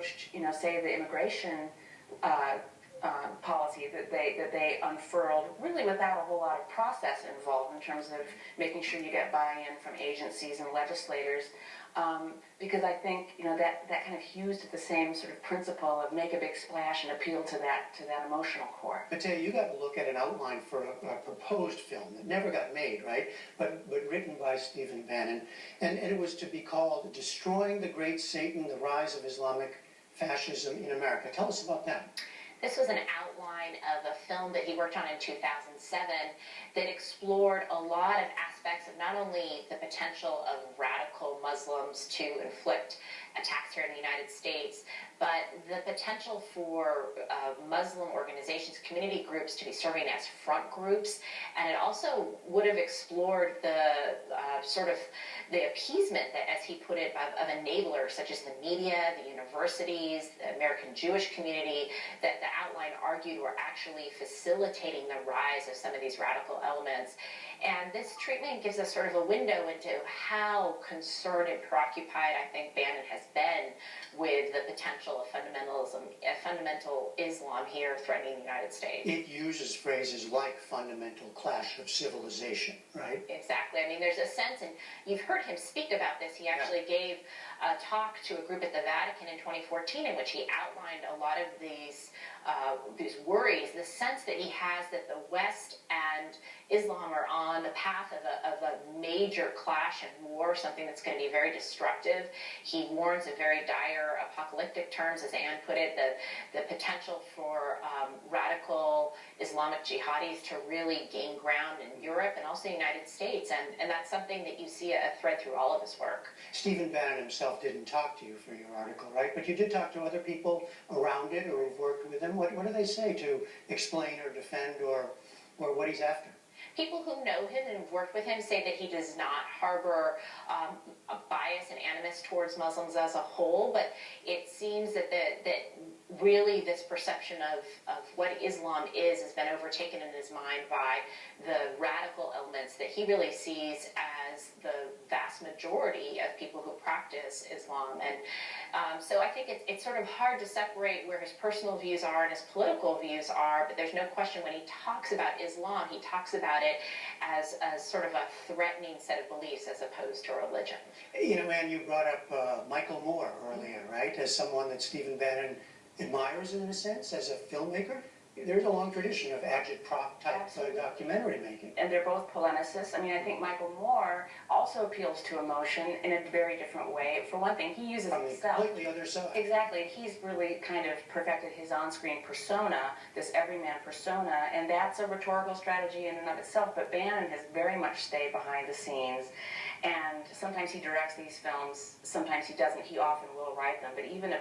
approached, say the immigration policy that they unfurled, really without a whole lot of process involved in terms of making sure you get buy-in from agencies and legislators, because I think that kind of hews to the same sort of principle of make a big splash and appeal to that emotional core. I tell you got to look at an outline for a proposed film that never got made, right? But written by Stephen Bannon, and it was to be called "Destroying the Great Satan: The Rise of Islamic Fascism in America." Tell us about that. This was an outline of a film that he worked on in 2007 that explored a lot of aspects of not only the potential of radical Muslims to inflict attacks here in the United States, but the potential for Muslim organizations, community groups to be serving as front groups. And it also would have explored the sort of the appeasement, that, as he put it, of enablers such as the media, the universities, the American Jewish community, that the outline argued were actually facilitating the rise of some of these radical elements. And this treatment gives us sort of a window into how concerned and preoccupied I think Bannon has been with the potential of fundamental Islam here threatening the United States. It uses phrases like fundamental clash of civilization, right? Exactly. I mean, there's a sense, and you've heard him speak about this. He actually gave a talk to a group at the Vatican in 2014 in which he outlined a lot of these worries, the sense that he has that the West and Islam are on the path of a major clash and war, something that's going to be very destructive. He warns in very dire apocalyptic terms, as Anne put it, the potential for radical Islamic jihadis to really gain ground in Europe and also the United States, and that's something that you see a thread through all of his work. Stephen Bannon himself didn't talk to you for your article, right? But you did talk to other people around it or who've worked with him. What do they say to explain or defend or what he's after? People who know him and have worked with him say that he does not harbor a bias and animus towards Muslims as a whole, but it seems that really this perception of what Islam is has been overtaken in his mind by the radical elements that he really sees as the vast majority of people who practice Islam. And so I think it's sort of hard to separate where his personal views are and his political views are, but there's no question when he talks about Islam, he talks about it as sort of a threatening set of beliefs as opposed to religion. Anne, you brought up Michael Moore earlier, right, as someone that Stephen Bannon admires in a sense as a filmmaker. There's a long tradition of agitprop type documentary making. And they're both polemicists. I mean, I think Michael Moore also appeals to emotion in a very different way. For one thing, he uses himself. On the completely other side. Exactly. He's really kind of perfected his on-screen persona, this everyman persona, and that's a rhetorical strategy in and of itself. But Bannon has very much stayed behind the scenes. And sometimes he directs these films, sometimes he doesn't. He often will write them. But even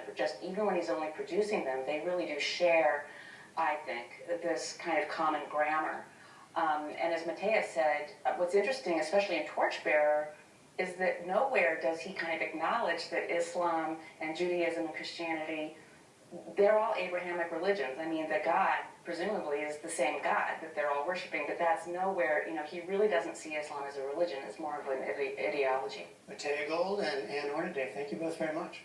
when he's only producing them, they really do share, I think, this kind of common grammar. And as Matthias said, what's interesting, especially in Torchbearer, is that nowhere does he kind of acknowledge that Islam and Judaism and Christianity, they're all Abrahamic religions. I mean, the God, presumably, is the same God that they're all worshiping, but that's nowhere, he really doesn't see Islam as a religion. It's more of an ideology. Matea Gold and Anne Hornaday, thank you both very much.